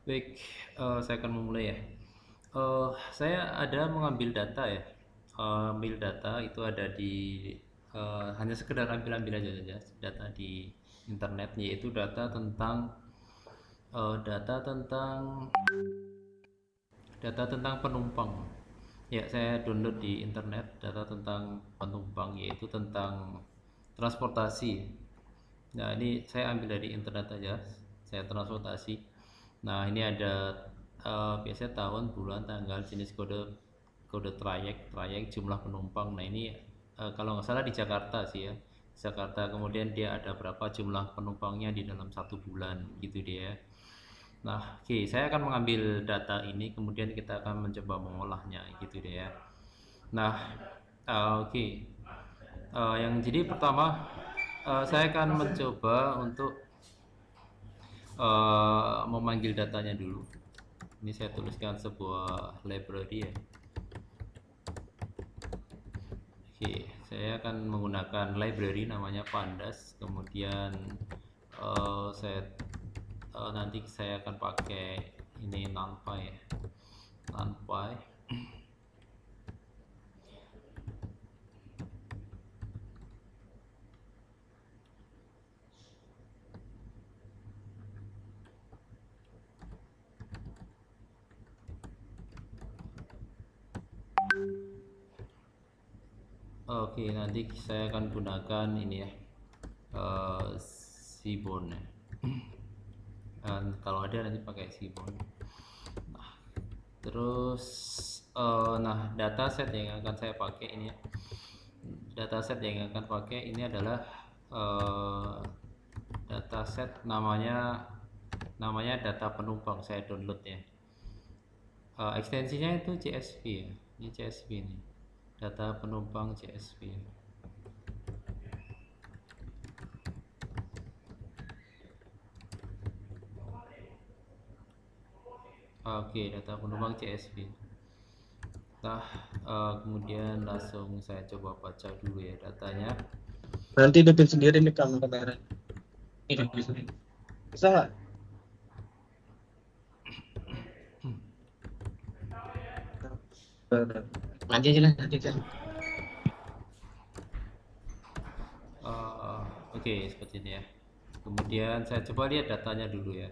Baik, saya akan memulai ya. Saya ada mengambil data ya. Ambil data itu ada di hanya sekedar ambil-ambil aja saja data di internet, yaitu data tentang data tentang penumpang. Ya, saya download di internet data tentang penumpang, yaitu tentang transportasi. Nah, ini saya ambil dari internet aja, saya transportasi. Nah, ini ada biasanya tahun, bulan, tanggal, jenis kode, kode trayek, jumlah penumpang. Nah, ini kalau nggak salah di Jakarta sih ya. Jakarta, kemudian dia ada berapa jumlah penumpangnya di dalam 1 bulan gitu dia. Nah, oke, saya akan mengambil data ini, kemudian kita akan mencoba mengolahnya gitu deh ya. Nah, oke. Yang jadi pertama, saya akan mencoba untuk memanggil datanya dulu. Ini saya tuliskan sebuah library ya. Oke, saya akan menggunakan library namanya Pandas. Kemudian nanti saya akan pakai ini NumPy ya. NumPy. Oke, nanti saya akan gunakan ini ya, Seaborn ya. Dan kalau ada nanti pakai Seaborn. Nah, terus nah dataset yang akan saya pakai ini ya. Dataset yang akan pakai ini adalah eh, dataset namanya data penumpang, saya download ya. Ekstensinya itu CSV ya. Ini CSV nih. Data penumpang CSV. Oke, data penumpang CSV. Nah, kemudian langsung saya coba baca dulu ya datanya. Nanti hidupin sendiri nih kamera. Ini bisa. Bisa nggak? Nanti aja lah, nanti aja. Oke, seperti ini ya. Kemudian saya coba lihat datanya dulu ya.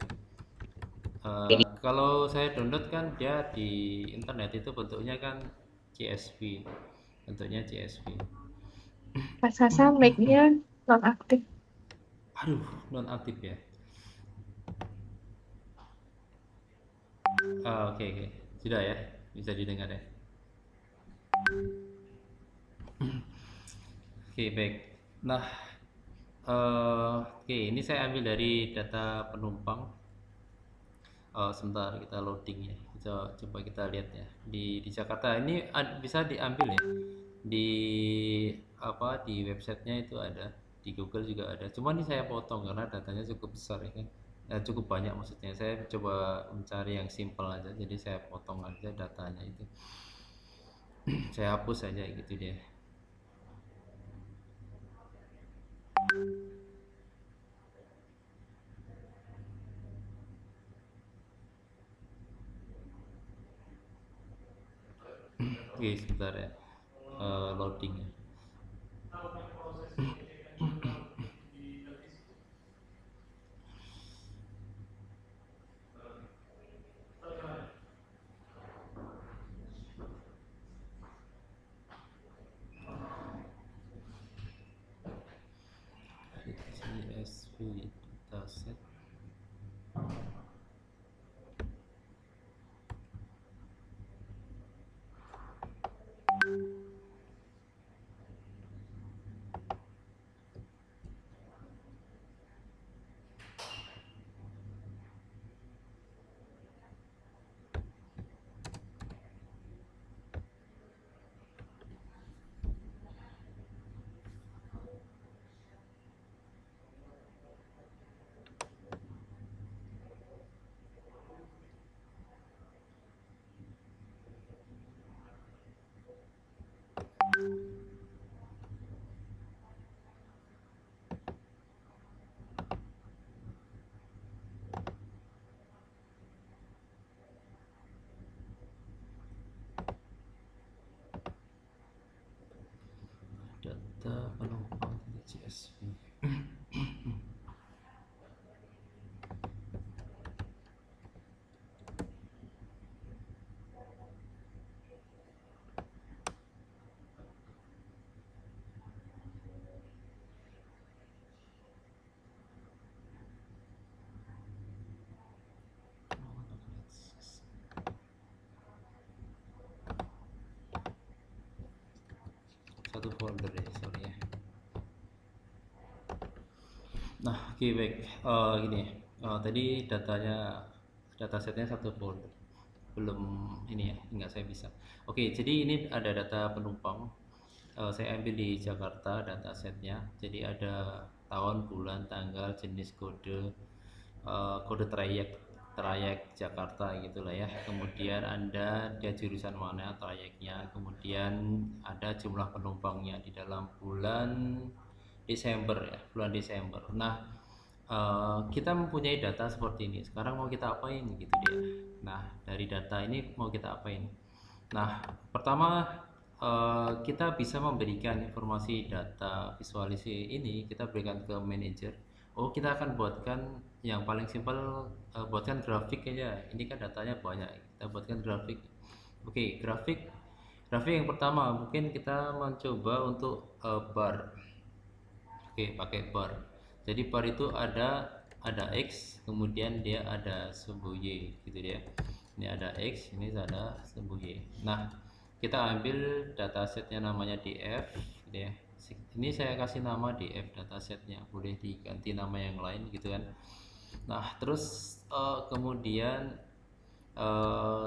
Kalau saya download kan dia di internet itu bentuknya kan CSV, bentuknya CSV. Mas Hasan, mic-nya nonaktif. Aduh, non aktif ya. Oke, oke, sudah ya, bisa didengar ya. Oke, baik. Nah, oke, ini saya ambil dari data penumpang. Sebentar kita loading ya. Coba kita lihat ya. Di Jakarta ini bisa diambil ya. Di di websitenya itu ada, di Google juga ada. Cuma ini saya potong karena datanya cukup besar ya kan. Cukup banyak maksudnya. Saya coba mencari yang simple aja. Jadi saya potong aja datanya itu. Saya hapus saja gitu dia. Oke, sebentar ya. Loading ya. CSV dataset. data penumpang.csv. Satu folder ya, sorry ya. Nah, oke baik. Gini, tadi datasetnya satu folder. Belum ini ya, nggak saya bisa. Oke, jadi ini ada data penumpang. Saya ambil di Jakarta datasetnya. Jadi ada tahun, bulan, tanggal, jenis kode, kode trayek Jakarta gitulah ya. Kemudian dia jurusan mana trayeknya. Kemudian ada jumlah penumpangnya di dalam bulan Desember ya, bulan Desember. Nah, kita mempunyai data seperti ini. Sekarang mau kita apain gitu dia. Nah, dari data ini mau kita apain? Nah, pertama kita bisa memberikan informasi data visualisasi ini kita berikan ke manajer. Oh, kita akan buatkan yang paling simpel, buatkan grafik aja. Ini kan datanya banyak, kita buatkan grafik. Oke, grafik yang pertama mungkin kita mencoba untuk bar. Oke, pakai bar. Jadi bar itu ada X, kemudian dia ada sumbu Y gitu ya. Ini ada X, ini ada sumbu Y. Nah, kita ambil datasetnya namanya df gitu ya. Ini saya kasih nama df datasetnya, boleh diganti nama yang lain gitu kan. Nah, terus kemudian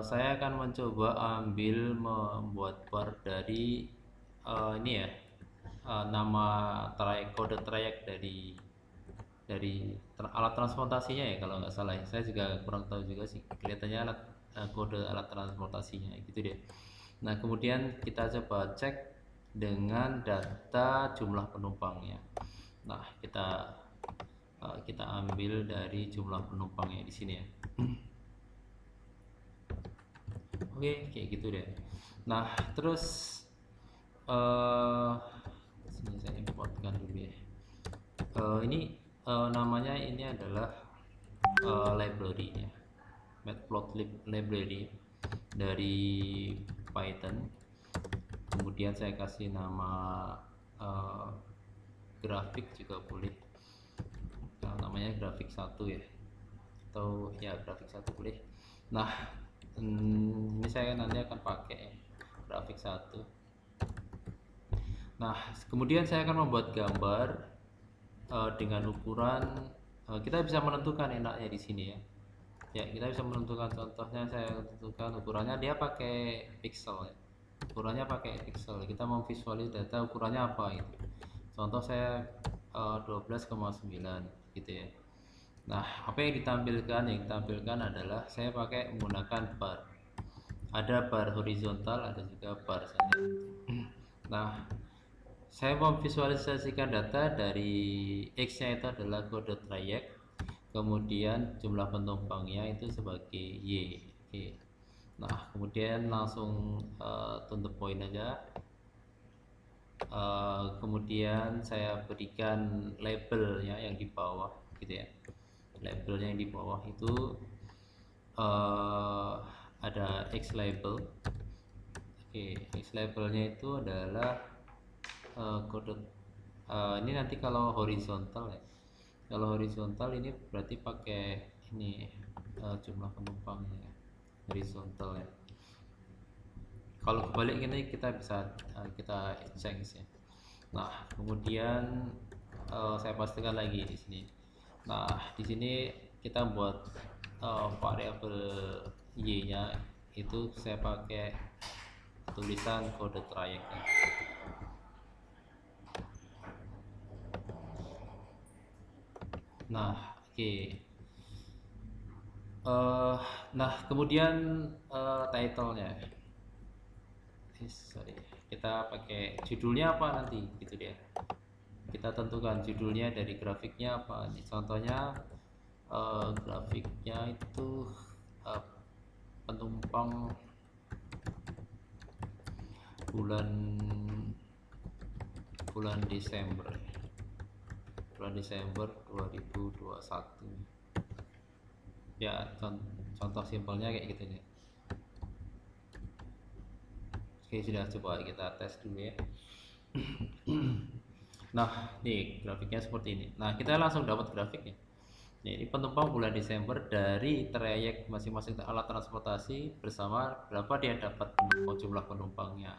saya akan mencoba membuat bar dari ini ya, nama kode trayek dari alat transportasinya ya kalau nggak salah ya. Saya juga kurang tahu juga sih, kelihatannya kode alat transportasinya gitu deh. Nah, kemudian kita coba cek dengan data jumlah penumpangnya. Nah, kita ambil dari jumlah penumpangnya di sini ya. Oke, kayak gitu deh. Nah, terus sini saya importkan dulu ya. Ini namanya ini adalah library ya, matplotlib library dari Python. Kemudian saya kasih nama grafik juga boleh. Nah, namanya grafik 1 ya, atau ya grafik 1 boleh. Nah, ini saya nanti akan pakai grafik 1. Nah, kemudian saya akan membuat gambar dengan ukuran, kita bisa menentukan enaknya di sini ya. Ya, kita bisa menentukan, contohnya saya tentukan ukurannya dia pakai pixel ya. Ukurannya pakai pixel. Kita mau visualis data ukurannya apa itu. Contoh saya 12,9 gitu ya. Nah, apa yang ditampilkan? Yang ditampilkan adalah saya pakai menggunakan bar. Ada bar horizontal, ada juga bar saja. Nah, saya memvisualisasikan data dari X-nya itu adalah kode trayek, kemudian jumlah penumpangnya itu sebagai Y. Oke. Nah, kemudian langsung to the point aja. Kemudian saya berikan labelnya yang di bawah gitu ya. Labelnya yang di bawah itu ada X label. Oke, X labelnya itu adalah kode. Ini nanti kalau horizontal ya, kalau horizontal ini berarti pakai ini jumlah penumpangnya horizontal ya. Kalau kebalik ini kita bisa kita change ya. Nah, kemudian saya pastikan lagi di sini. Nah, di sini kita buat variabel y-nya itu saya pakai tulisan kode trayeknya. Nah, oke. Nah, kemudian title-nya. Sorry, kita pakai judulnya apa nanti gitu dia. Kita tentukan judulnya dari grafiknya apa. Ini contohnya grafiknya itu penumpang bulan bulan Desember 2021 ya. Contoh simpelnya kayak gitu nih. Oke, sudah, coba kita tes dulu ya. Nah, nih grafiknya seperti ini. Nah, kita langsung dapat grafiknya. Nah, ini penumpang bulan Desember dari trayek masing-masing alat transportasi bersama berapa dia dapat jumlah penumpangnya.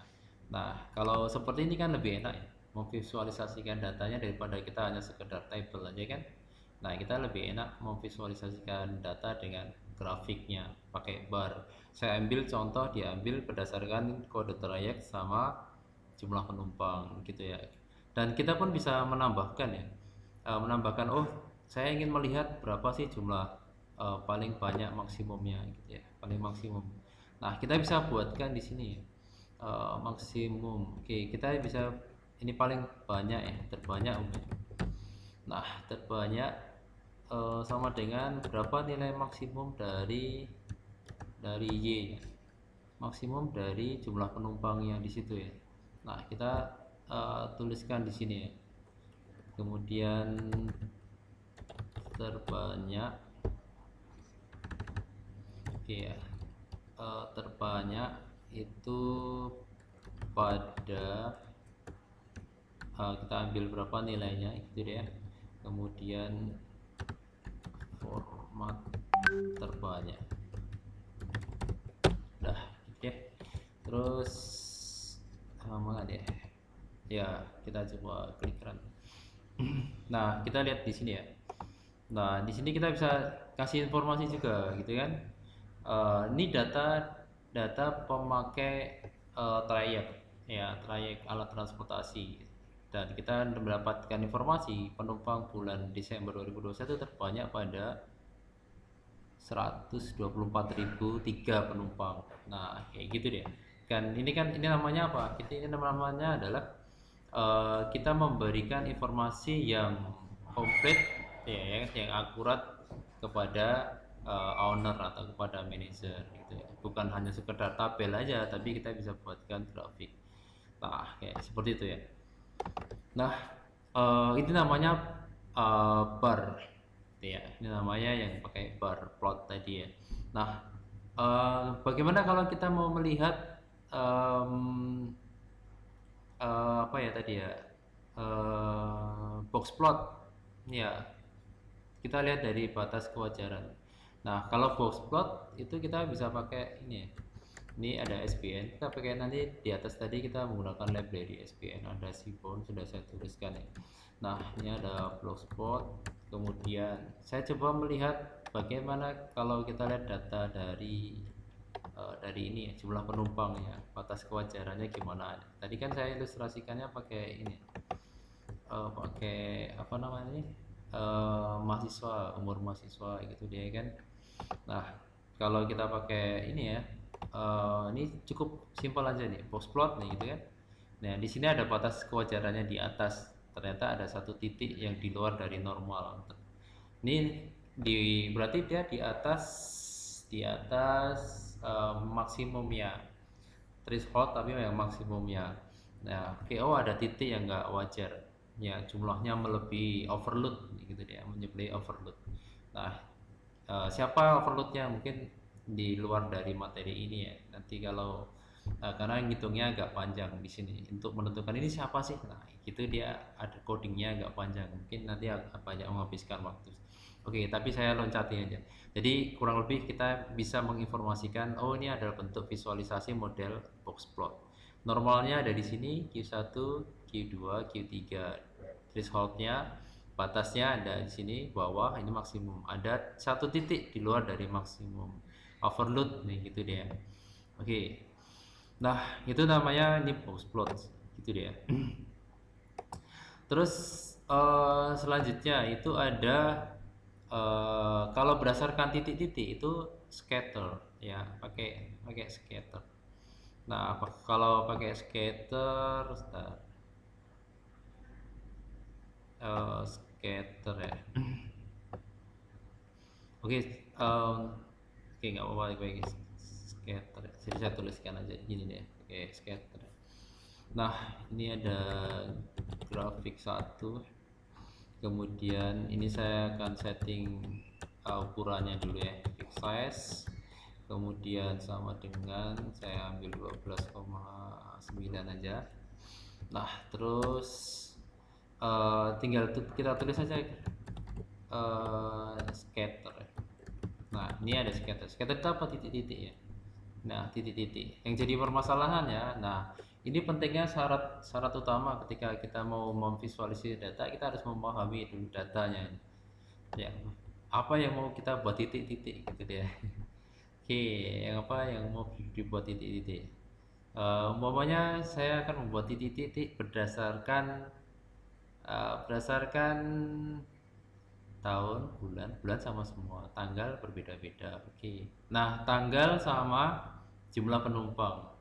Nah, kalau seperti ini kan lebih enak ya, memvisualisasikan datanya daripada kita hanya sekedar table aja kan. Nah, kita lebih enak memvisualisasikan data dengan grafiknya pakai bar. Saya ambil contoh, diambil berdasarkan kode trayek sama jumlah penumpang gitu ya. Dan kita pun bisa menambahkan ya, menambahkan, oh saya ingin melihat berapa sih jumlah paling banyak maksimumnya gitu ya, paling maksimum. Nah, kita bisa buatkan di sini ya, maksimum. Oke, kita bisa, ini paling banyak ya, terbanyak. Nah, terbanyak sama dengan berapa nilai maksimum dari Y, maksimum dari jumlah penumpang yang di situ ya. Nah, kita tuliskan di sini ya. Kemudian terbanyak, oke ya, terbanyak itu pada kita ambil berapa nilainya gitu ya. Kemudian format terbanyak, udah gitu ya. Terus mana deh ya, kita coba klik run. Nah, kita lihat di sini ya. Nah, di sini kita bisa kasih informasi juga gitu kan. Ini data pemakai trayek ya, trayek alat transportasi, dan kita mendapatkan informasi penumpang bulan Desember 2021 terbanyak pada 124.003 penumpang. Nah, kayak gitu deh. Ini namanya apa? Ini namanya adalah kita memberikan informasi yang komplit ya, yang akurat kepada owner atau kepada manajer gitu ya. Bukan hanya sekedar tabel aja, tapi kita bisa buatkan grafik. Nah, kayak seperti itu ya. Nah, itu namanya bar, ya. Ini namanya yang pakai bar plot tadi ya. Nah, bagaimana kalau kita mau melihat apa ya tadi ya, box plot, ya. Kita lihat dari batas kewajaran. Nah, kalau box plot itu kita bisa pakai ini ya. Ini ada SPN, kita pakai nanti di atas tadi kita menggunakan library SPN, ada Seaborn sudah saya tuliskan ya. Nah, ini ada blogspot. Kemudian saya coba melihat bagaimana kalau kita lihat data dari ini ya, jumlah penumpang ya, batas kewajarannya gimana. Tadi kan saya ilustrasikannya pakai ini, pakai apa namanya, mahasiswa, umur mahasiswa gitu dia kan. Nah, kalau kita pakai ini ya, ini cukup simpel aja nih, box plot nih gitu kan. Nah, di sini ada batas kewajarannya di atas. Ternyata ada satu titik yang di luar dari normal. Ini berarti dia di atas maksimum ya, threshold tapi yang maksimum ya. Nah, oh ada titik yang nggak wajar ya, jumlahnya melebihi overload gitu dia, menyebabkan overload. Nah, siapa overloadnya, mungkin di luar dari materi ini ya. Nanti kalau karena ngitungnya agak panjang di sini untuk menentukan ini siapa sih, nah gitu dia ada codingnya agak panjang, mungkin nanti agak banyak menghabiskan waktu. Oke, tapi saya loncatin aja. Jadi kurang lebih kita bisa menginformasikan, oh ini adalah bentuk visualisasi model box plot. Normalnya ada di sini Q1, Q2, Q3. Thresholdnya, batasnya ada di sini bawah, ini maksimum. Ada satu titik di luar dari maksimum, overload nih gitu dia. Oke. Nah, itu namanya ini box plot gitu dia. Terus selanjutnya itu ada kalau berdasarkan titik-titik itu scatter ya, pakai scatter. Nah, kalau pakai scatter, scatter ya. Oke, oke nggak apa-apa, pakai scatter. Jadi saya tuliskan aja gini deh, pakai scatter. Nah, ini ada grafik satu. Kemudian ini saya akan setting ukurannya dulu ya, fix size. Kemudian sama dengan saya ambil 12,9 aja. Nah, terus tinggal kita tulis saja scatter. Nah, ini ada scatter. Scatter itu apa? Titik-titik ya. Nah, titik-titik. Yang jadi permasalahan ya. Nah, ini pentingnya syarat utama ketika kita mau memvisualisasi data, kita harus memahami dulu datanya. Ya, apa yang mau kita buat titik-titik gitu dia. Oke, yang apa yang mau dibuat titik-titik? Umpamanya saya akan membuat titik-titik berdasarkan tahun, bulan sama semua, tanggal berbeda-beda. Oke. Nah, tanggal sama jumlah penumpang.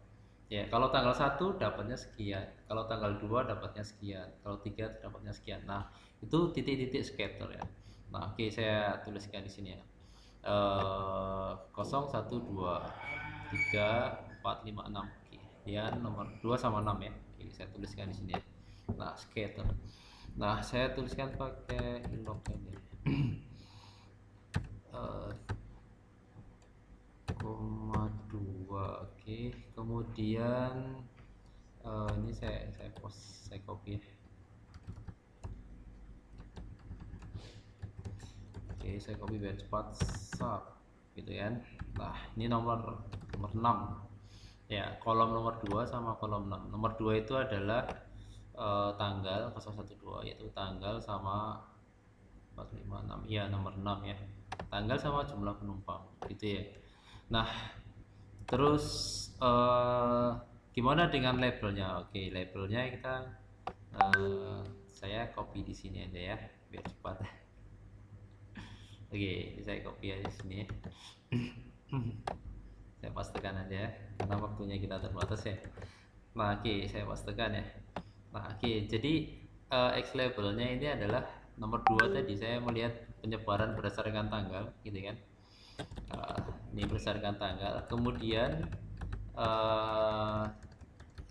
Ya, kalau tanggal 1 dapatnya sekian, kalau tanggal 2 dapatnya sekian, kalau 3 dapatnya sekian. Nah, itu titik-titik scatter ya. Nah, oke, saya tuliskan di sini ya. 0, 1, 2, 3, 4, 5, 6. Oke. Ya, nomor 2 sama 6 ya. Oke, saya tuliskan di sini ya. Nah, scatter. Nah, saya tuliskan pakai inlog ini. Eh, 0,2. Oke, kemudian ini saya post, saya copy ya. Oke, saya copy biar cepat sap gitu kan. Nah, ini nomor 6 ya, kolom nomor 2 sama kolom 6. Nomor 2 itu adalah tanggal 012, yaitu tanggal sama 456 ya, nomor 6 ya, tanggal sama jumlah penumpang gitu ya. Nah, terus gimana dengan labelnya? Oke, labelnya kita saya copy di sini aja ya biar cepat. Oke, saya copy aja di sini. Saya pastikan aja karena waktunya kita terbatas ya. Nah, oke, saya pastikan ya. Nah, oke, jadi X labelnya ini adalah nomor 2 tadi saya melihat penyebaran berdasarkan tanggal gitu kan. Ini berdasarkan tanggal. Kemudian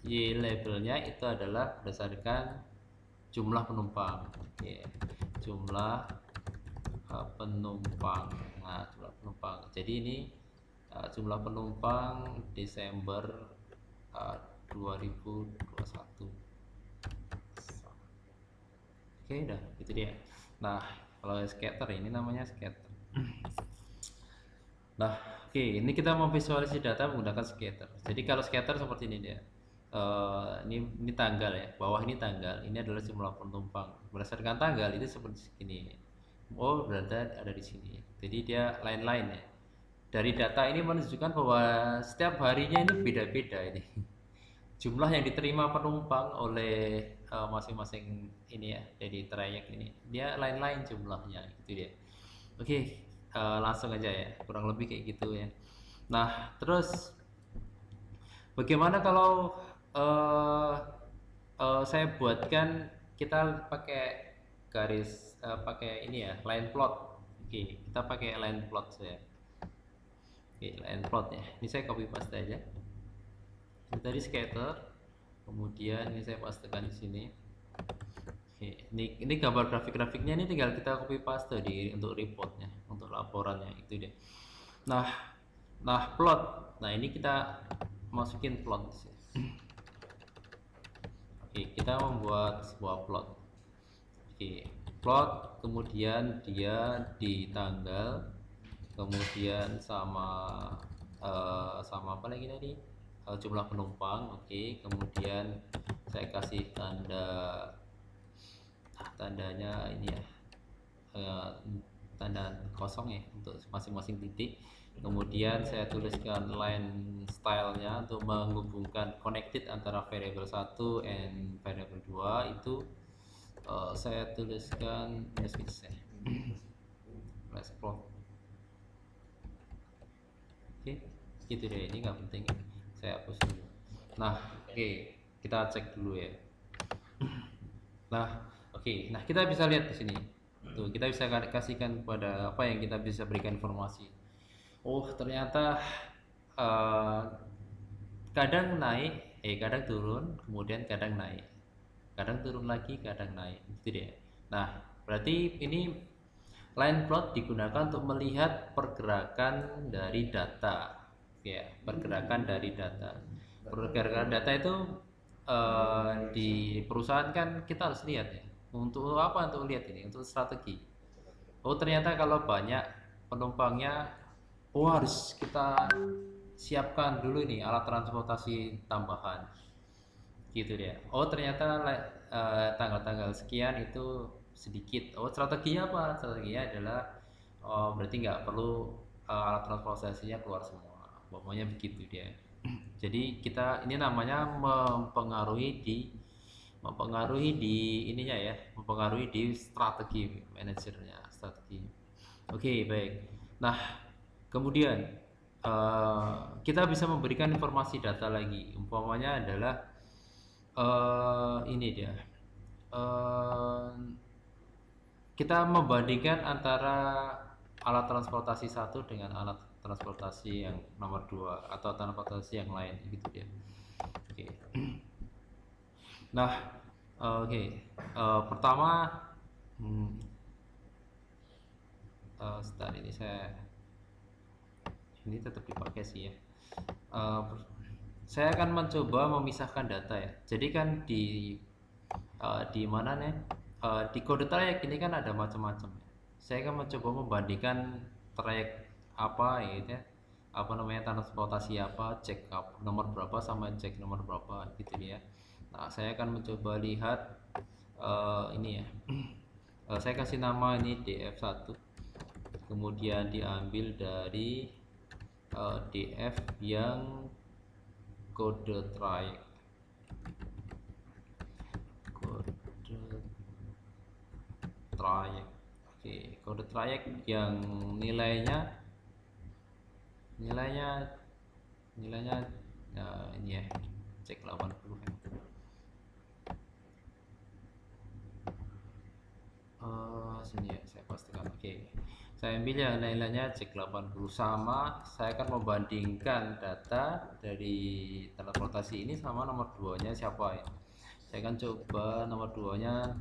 Y labelnya itu adalah berdasarkan jumlah penumpang. Ya, jumlah penumpang. Nah, jumlah penumpang. Jadi ini jumlah penumpang Desember 2021. Oke, udah itu dia. Nah, kalau scatter ini namanya scatter. Nah, oke, ini kita mau visualisasi data menggunakan scatter. Jadi kalau scatter seperti ini dia. Ini tanggal ya, bawah ini tanggal, ini adalah jumlah penumpang. Berdasarkan tanggal itu seperti ini. Oh, berada ada di sini. Jadi dia line-line ya. Dari data ini menunjukkan bahwa setiap harinya ini beda-beda ini. Jumlah yang diterima penumpang oleh masing-masing ini ya, dari trayek ini, dia line-line jumlahnya gitu dia. Oke, langsung aja ya, kurang lebih kayak gitu ya. Nah, terus bagaimana kalau saya buatkan, kita pakai garis pakai ini ya, line plot. Oke, kita pakai line plot ya. Oke, line plot ya. Ini saya copy paste aja. Ini tadi scatter, kemudian ini saya pastekan di sini. Oke, ini gambar grafik-grafiknya ini tinggal kita copy paste untuk reportnya, untuk laporannya itu dia. Nah plot. Nah, ini kita masukin plot. Oke, kita membuat sebuah plot. Oke, plot, kemudian dia di tanggal, kemudian sama apa lagi tadi? Jumlah penumpang. Oke, kemudian saya kasih tandanya ini ya, tanda kosong ya untuk masing-masing titik. Kemudian saya tuliskan line stylenya untuk menghubungkan connected antara variable 1 and variable 2 itu. Saya tuliskan message ya, let's plot. Oke, gitu deh, ini nggak penting, saya hapus dulu. Nah, oke, kita cek dulu ya. Nah, oke, nah kita bisa lihat di sini. Tuh, kita bisa kasihkan kepada apa yang kita bisa berikan informasi. Oh, ternyata kadang naik, kadang turun, kemudian kadang naik, kadang turun lagi, kadang naik, gitu dia. Nah, berarti ini line plot digunakan untuk melihat pergerakan dari data, ya, pergerakan dari data. Pergerakan data itu di perusahaan kan kita harus lihat ya. Untuk apa? Untuk lihat ini, untuk strategi. Oh, ternyata kalau banyak penumpangnya, oh harus kita siapkan dulu nih alat transportasi tambahan, gitu dia. Oh ternyata tanggal-tanggal sekian itu sedikit. Oh strateginya apa? Strateginya adalah, oh berarti nggak perlu alat transportasinya keluar semua, pokoknya begitu dia. Jadi kita ini namanya mempengaruhi di ininya ya, mempengaruhi di strategi manajernya, strategi. Oke, baik. Nah, kemudian kita bisa memberikan informasi data lagi. Umpamanya adalah ini dia. Eh, kita membandingkan antara alat transportasi satu dengan alat transportasi yang nomor dua atau transportasi yang lain, gitu ya. Oke. Nah, oke. Pertama, hmm, sebentar ini ini tetap dipakai sih ya. Eh, saya akan mencoba memisahkan data ya. Jadi kan di mana nih, di kode trayek ini kan ada macam-macam ya. Saya akan mencoba membandingkan trayek apa gitu ya, apa namanya, transportasi apa, cek nomor berapa sama cek nomor berapa, gitu ya. Nah saya akan mencoba lihat ini ya. Saya kasih nama ini DF1, kemudian diambil dari DF yang kode trayek, kode trayek. Oke, kode trayek yang nilainya nilainya nilainya ini ya, cek 80 ya. Sini ya, saya pastikan. Oke, saya ambil ya nilainya cek 80 sama. Saya akan membandingkan data dari transportasi ini sama nomor 2 nya siapa ya. Saya akan coba nomor 2 nya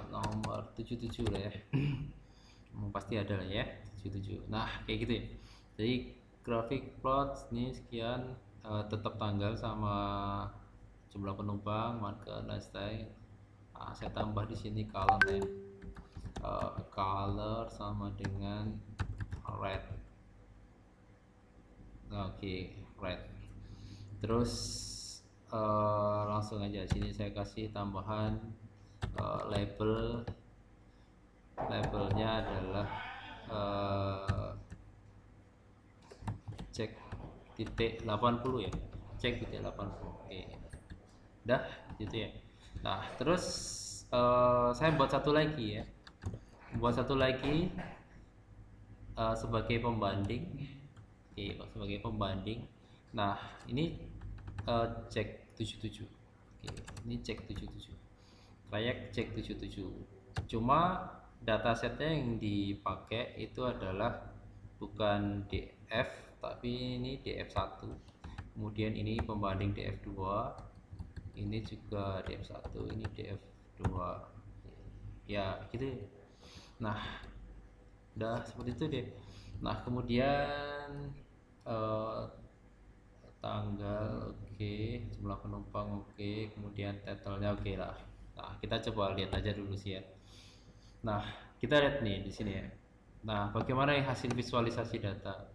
nomor 77 lah ya. Pasti ada lah ya, 77. Nah kayak gitu ya. Jadi grafik plot ini sekian, tetap tanggal sama jumlah penumpang, market, lifestyle. Nah, saya tambah di sini color ya. Color sama dengan red. Oke, red. Terus langsung aja sini saya kasih tambahan labelnya adalah cek titik 80 ya, cek titik 80. Oke, udah gitu ya. Nah terus saya buat satu lagi ya, sebagai pembanding. Oke, sebagai pembanding. Nah ini cek 77. Oke, ini cek 77, trayek cek 77. Cuma datasetnya yang dipakai itu adalah bukan DF tapi ini DF1, kemudian ini pembanding DF2, ini juga DF1, ini DF2 ya gitu. Nah udah seperti itu deh. Nah kemudian tanggal oke, jumlah penumpang oke, kemudian title-nya oke lah. Nah kita coba lihat aja dulu sih ya. Nah kita lihat nih di sini ya. Nah bagaimana hasil visualisasi data,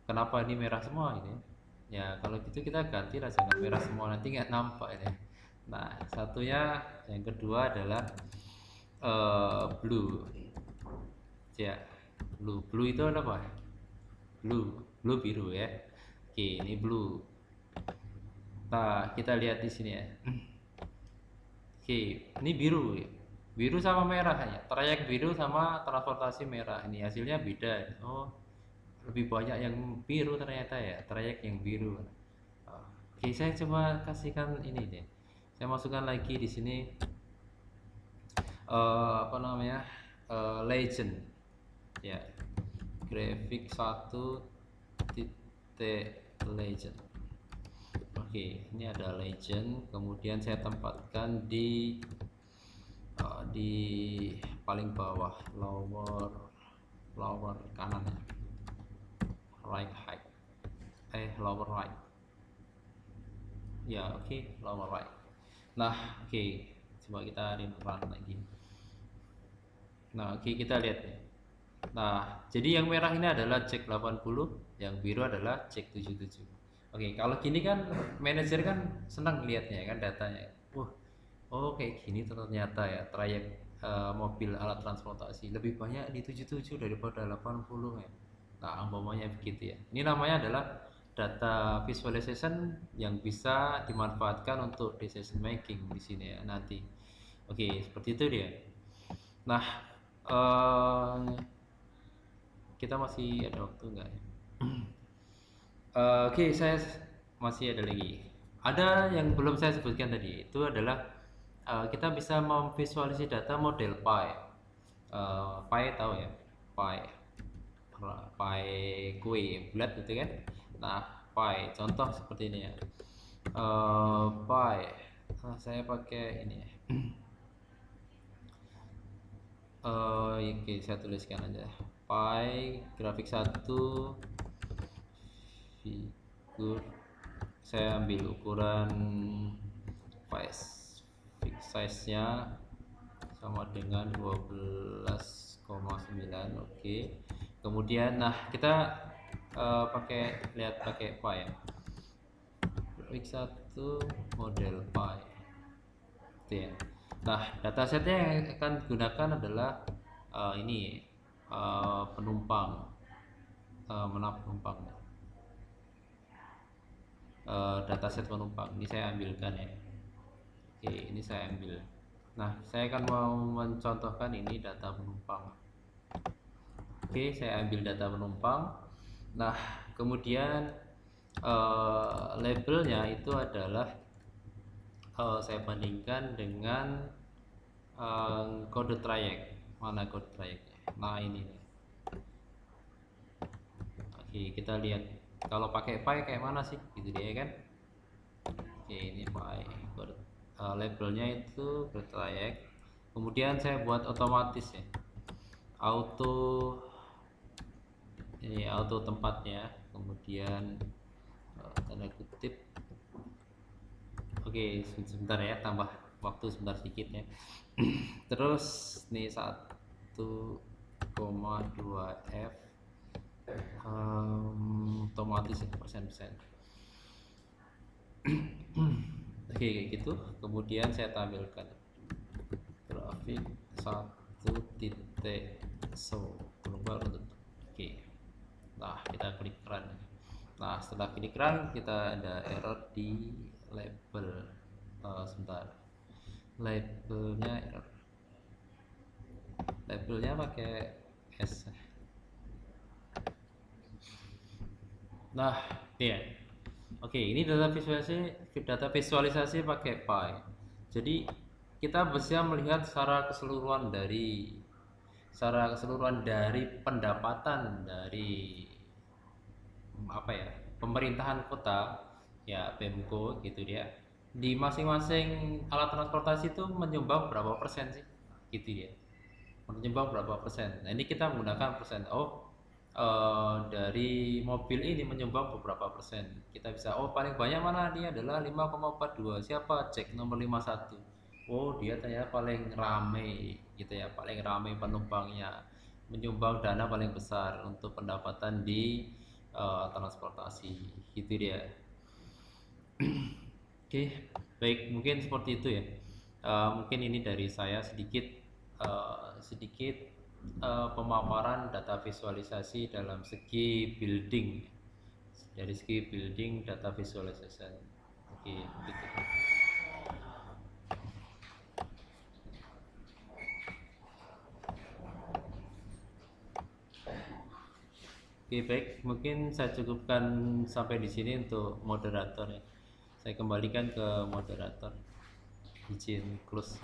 kenapa ini merah semua ini ya. Kalau gitu kita ganti lah, jangan merah semua, nanti nggak nampak ini. Nah satunya, yang kedua adalah blue ya. Blue itu apa? Blue biru ya. Oke, ini blue. Nah kita lihat di sini ya. Oke, ini biru ya. Biru sama merah ya, trayek biru sama transportasi merah, ini hasilnya beda. Oh lebih banyak yang biru ternyata ya, trayek yang biru. Oke, saya coba kasihkan ini deh. Saya masukkan lagi di sini apa namanya, legend ya, grafik 1 titik legend. Oke, ini ada legend, kemudian saya tempatkan di paling bawah, lower kanan ya, right height, lower right ya, oke, lower right. Nah, oke, coba kita run lagi. Nah, oke, kita lihat ya. Nah, jadi yang merah ini adalah cek 80, yang biru adalah cek 77. Oke, kalau gini kan manajer kan senang lihatnya kan datanya. Wah, oh kayak gini ternyata ya trayek mobil alat transportasi lebih banyak di 77 daripada 80 ya. Nah, umpamanya begitu ya. Ini namanya adalah data visualization yang bisa dimanfaatkan untuk decision making di sini ya nanti. Oke, seperti itu dia. Nah, eh, kita masih ada waktu nggak ya? Oke, saya masih ada lagi. Ada yang belum saya sebutkan tadi, itu adalah kita bisa memvisualisasi data model pie. Pie tahu ya? Pie kue bulat gitu kan? Nah, pie contoh seperti ini ya. Pie, saya pakai ini ya. Oke, saya tuliskan aja. Pie grafik 1 figur, saya ambil ukuran fix size nya sama dengan 12,9. oke. Kemudian nah kita pakai pie ya, grafik 1 model pie gitu ya. Nah, datasetnya yang akan digunakan adalah ini penumpang, penumpang, dataset penumpang. Ini saya ambilkan ya. Oke, ini saya ambil. Nah, saya akan mau mencontohkan ini data penumpang. Oke, saya ambil data penumpang. Nah, kemudian labelnya itu adalah saya bandingkan dengan kode trayek. Mana kode trayeknya? Nah, ini nih. Oke, kita lihat kalau pakai pie kayak mana sih gitu dia kan. Oke, ini pie labelnya itu kode trayek. Kemudian saya buat otomatis ya, ini auto tempatnya, kemudian tanda kutip. Oke, sebentar ya, tambah waktu sebentar sedikit ya. Terus nih 1,2 F otomatis itu persen. Oke, kayak gitu. Kemudian saya tampilkan grafik 1 titik global untuk oke. Nah, kita klik run. Nah, setelah klik run kita ada error di label. Sebentar, labelnya pakai S. Nah, iya. Oke, ini data visualisasi pakai pie. Jadi kita bisa melihat secara keseluruhan dari pendapatan dari apa ya, pemerintahan kota ya, Pemko gitu dia, di masing-masing alat transportasi itu menyumbang berapa persen sih gitu ya, menyumbang berapa persen. Nah, ini kita menggunakan persen. Dari mobil ini menyumbang beberapa persen, kita bisa paling banyak mana, dia adalah 5,42. Siapa? Cek nomor 51. Oh, dia ternyata paling rame gitu ya, paling rame penumpangnya, menyumbang dana paling besar untuk pendapatan di transportasi gitu dia. Oke, baik, mungkin seperti itu ya. Mungkin ini dari saya sedikit pemaparan data visualisasi dalam segi building, dari segi building data visualization. Oke, gitu. Oke, baik, mungkin saya cukupkan sampai di sini untuk moderator ya. Saya kembalikan ke moderator. Izin close.